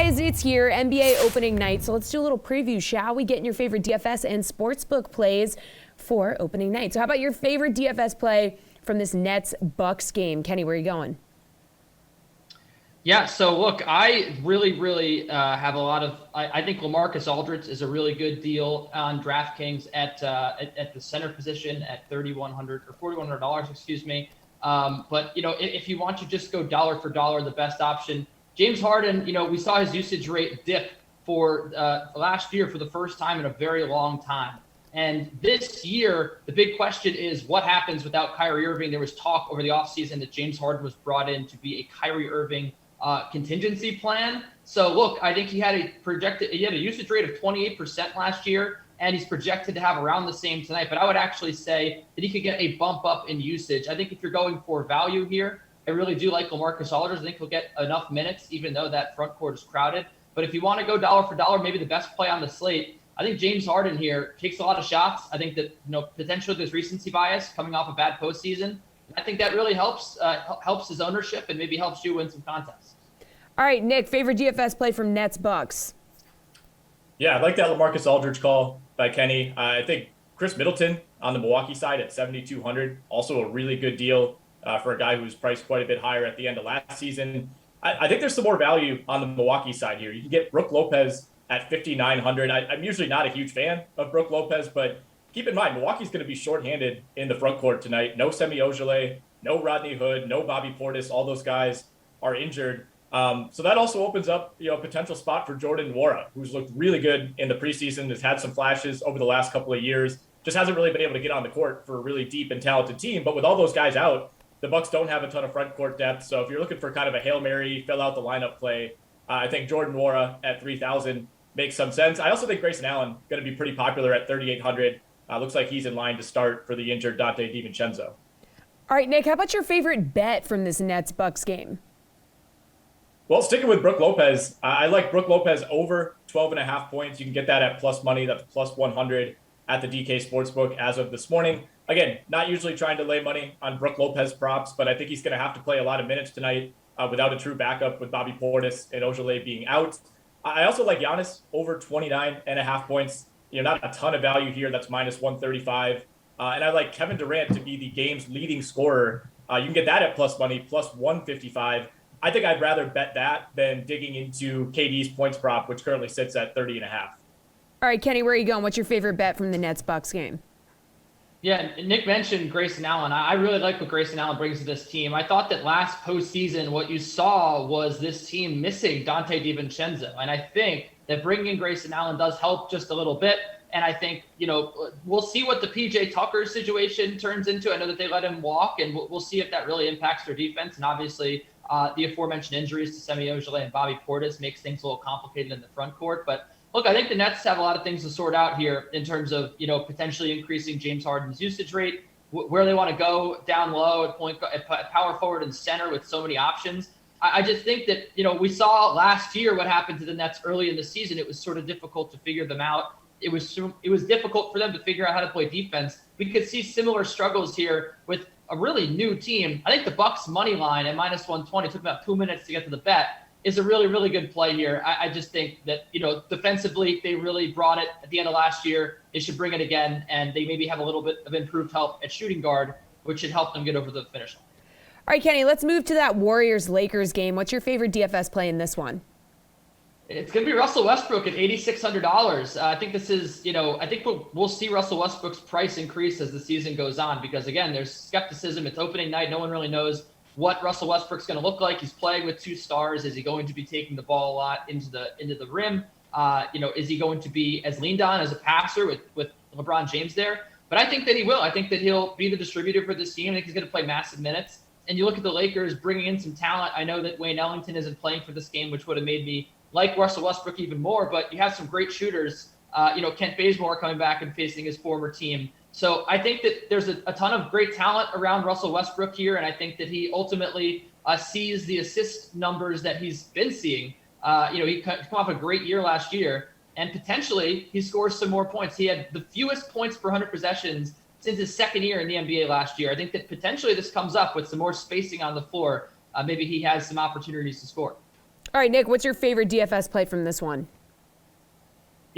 Guys, it's here, NBA opening night, so let's do a little preview, shall we? Get in your favorite DFS and sportsbook plays for opening night. So how about your favorite DFS play from this Nets-Bucks game? Kenny, where are you going? Yeah, so look, I really have a lot of. I think LaMarcus Aldridge is a really good deal on DraftKings at the center position at $3,100 or $4,100, excuse me. But if you want to just go dollar for dollar, the best option, James Harden. We saw his usage rate dip for last year for the first time in a very long time. And this year, the big question is what happens without Kyrie Irving. There was talk over the offseason that James Harden was brought in to be a Kyrie Irving contingency plan. So look, I think he had a usage rate of 28% last year, and he's projected to have around the same tonight. But I would actually say that he could get a bump up in usage. I think if you're going for value here, I really do like LaMarcus Aldridge. I think he'll get enough minutes, even though that front court is crowded. But if you want to go dollar for dollar, maybe the best play on the slate, I think James Harden here takes a lot of shots. I think that potentially there's recency bias coming off a bad postseason. I think that really helps his ownership and maybe helps you win some contests. All right, Nick, favorite DFS play from Nets-Bucks? Yeah, I like that LaMarcus Aldridge call by Kenny. I think Chris Middleton on the Milwaukee side at $7,200, also a really good deal for a guy who's priced quite a bit higher at the end of last season. I think there's some more value on the Milwaukee side here. You can get Brook Lopez at $5,900. I'm usually not a huge fan of Brook Lopez, but keep in mind, Milwaukee's going to be shorthanded in the front court tonight. No Semi Ojeleye, no Rodney Hood, no Bobby Portis. All those guys are injured. So that also opens up, a potential spot for Jordan Nwora, who's looked really good in the preseason, has had some flashes over the last couple of years, just hasn't really been able to get on the court for a really deep and talented team. But with all those guys out, the Bucks don't have a ton of front court depth. So if you're looking for kind of a Hail Mary, fill out the lineup play, I think Jordan Nwora at $3,000 makes some sense. I also think Grayson Allen going to be pretty popular at $3,800. Looks like he's in line to start for the injured Dante DiVincenzo. All right, Nick, how about your favorite bet from this Nets-Bucks game? Well, sticking with Brook Lopez, I like Brook Lopez over 12.5 points. You can get that at plus money. That's plus 100 at the DK Sportsbook as of this morning. Again, not usually trying to lay money on Brook Lopez props, but I think he's going to have to play a lot of minutes tonight without a true backup with Bobby Portis and Ojeleye being out. I also like Giannis over 29.5 points. Not a ton of value here. That's minus 135. And I like Kevin Durant to be the game's leading scorer. You can get that at plus money, plus 155. I think I'd rather bet that than digging into KD's points prop, which currently sits at 30.5. All right, Kenny, where are you going? What's your favorite bet from the Nets-Bucks game? Yeah, Nick mentioned Grayson Allen. I really like what Grayson Allen brings to this team. I thought that last postseason, what you saw was this team missing Dante DiVincenzo. And I think that bringing in Grayson Allen does help just a little bit. And I think, we'll see what the PJ Tucker situation turns into. I know that they let him walk, and we'll see if that really impacts their defense. And obviously, the aforementioned injuries to Semi Ojeleye and Bobby Portis makes things a little complicated in the front court. But look, I think the Nets have a lot of things to sort out here in terms of, potentially increasing James Harden's usage rate, where they want to go down low at power forward and center with so many options. I just think that, we saw last year what happened to the Nets early in the season. It was sort of difficult to figure them out. It was difficult for them to figure out how to play defense. We could see similar struggles here with a really new team. I think the Bucks money line at minus 120 took about 2 minutes to get to the bet. Is a really, really good play here. I just think that, defensively, they really brought it at the end of last year. They should bring it again, and they maybe have a little bit of improved help at shooting guard, which should help them get over the finish line. All right, Kenny, let's move to that Warriors-Lakers game. What's your favorite DFS play in this one? It's going to be Russell Westbrook at $8,600. I think this is, I think we'll see Russell Westbrook's price increase as the season goes on because, again, there's skepticism. It's opening night. No one really knows what Russell Westbrook's going to look like. He's playing with two stars. Is he going to be taking the ball a lot into the rim? Is he going to be as leaned on as a passer with LeBron James there? But I think that he will. I think that he'll be the distributor for this team. I think he's going to play massive minutes. And you look at the Lakers bringing in some talent. I know that Wayne Ellington isn't playing for this game, which would have made me like Russell Westbrook even more. But you have some great shooters. Kent Bazemore coming back and facing his former team. So I think that there's a ton of great talent around Russell Westbrook here, and I think that he ultimately sees the assist numbers that he's been seeing. He come off a great year last year, and potentially he scores some more points. He had the fewest points per 100 possessions since his second year in the NBA last year. I think that potentially this comes up with some more spacing on the floor. Maybe he has some opportunities to score. All right, Nick, what's your favorite DFS play from this one?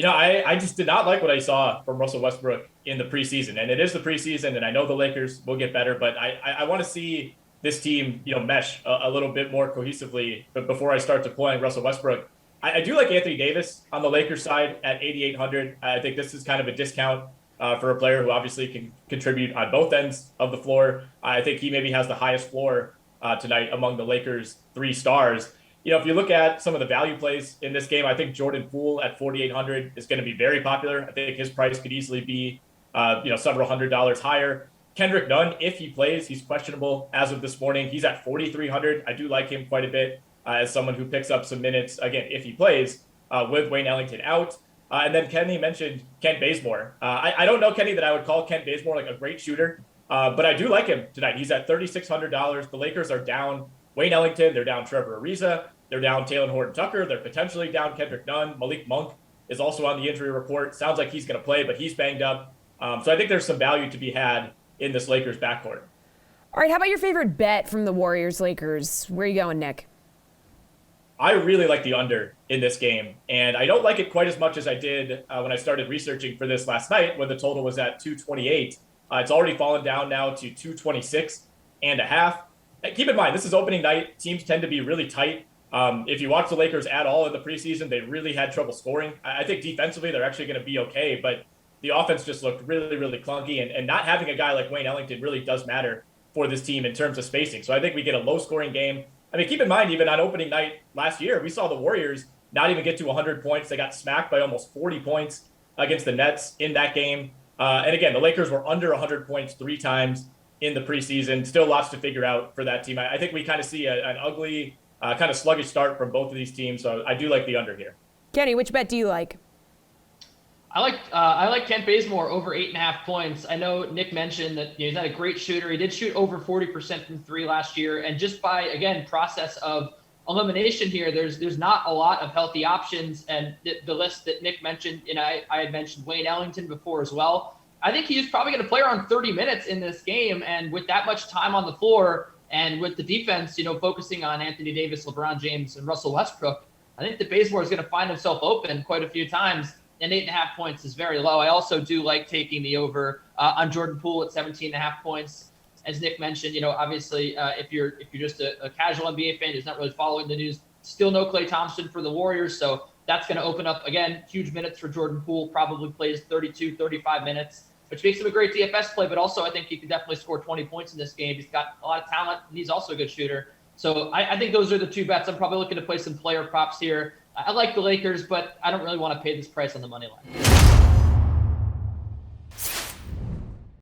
I just did not like what I saw from Russell Westbrook in the preseason. And it is the preseason, and I know the Lakers will get better, but I want to see this team, mesh a little bit more cohesively. But before I start deploying Russell Westbrook, I do like Anthony Davis on the Lakers side at 8,800. I think this is kind of a discount for a player who obviously can contribute on both ends of the floor. I think he maybe has the highest floor tonight among the Lakers' 3 stars. If you look at some of the value plays in this game, I think Jordan Poole at 4,800 is going to be very popular. I think his price could easily be, several $100s higher. Kendrick Nunn, if he plays, he's questionable as of this morning. He's at 4,300. I do like him quite a bit as someone who picks up some minutes, again, if he plays, with Wayne Ellington out. And then Kenny mentioned Kent Bazemore. I don't know, Kenny, that I would call Kent Bazemore like a great shooter, but I do like him tonight. He's at $3,600. The Lakers are down Wayne Ellington. They're down Trevor Ariza. They're down Talen Horton-Tucker. They're potentially down Kendrick Nunn. Malik Monk is also on the injury report. Sounds like he's going to play, but he's banged up. So I think there's some value to be had in this Lakers backcourt. All right, how about your favorite bet from the Warriors-Lakers? Where are you going, Nick? I really like the under in this game, and I don't like it quite as much as I did when I started researching for this last night when the total was at 228. It's already fallen down now to 226.5. Keep in mind, this is opening night. Teams tend to be really tight. If you watch the Lakers at all in the preseason, they really had trouble scoring. I think defensively they're actually going to be okay, but the offense just looked really, really clunky, and not having a guy like Wayne Ellington really does matter for this team in terms of spacing. So I think we get a low-scoring game. I mean, keep in mind, even on opening night last year, we saw the Warriors not even get to 100 points. They got smacked by almost 40 points against the Nets in that game. And again, the Lakers were under 100 points 3 times in the preseason. Still lots to figure out for that team. I think we kind of see an ugly, kind of sluggish start from both of these teams. So I do like the under here. Kenny, which bet do you like? I like Kent Bazemore over 8.5 points. I know Nick mentioned that he's not a great shooter. He did shoot over 40% from 3 last year. And just by, again, process of elimination here, there's not a lot of healthy options. And the list that Nick mentioned, and I had mentioned Wayne Ellington before as well. I think he's probably going to play around 30 minutes in this game. And with that much time on the floor and with the defense, focusing on Anthony Davis, LeBron James, and Russell Westbrook, I think that Bazemore is going to find himself open quite a few times. And 8.5 points is very low. I also do like taking the over on Jordan Poole at 17.5 points. As Nick mentioned, obviously, if you're just a casual NBA fan who's not really following the news, still no Klay Thompson for the Warriors. So that's going to open up, again, huge minutes for Jordan Poole, probably plays 32, 35 minutes, which makes him a great DFS play. But also, I think he could definitely score 20 points in this game. He's got a lot of talent, and he's also a good shooter. So I think those are the 2 bets. I'm probably looking to play some player props here. I like the Lakers, but I don't really want to pay this price on the money line.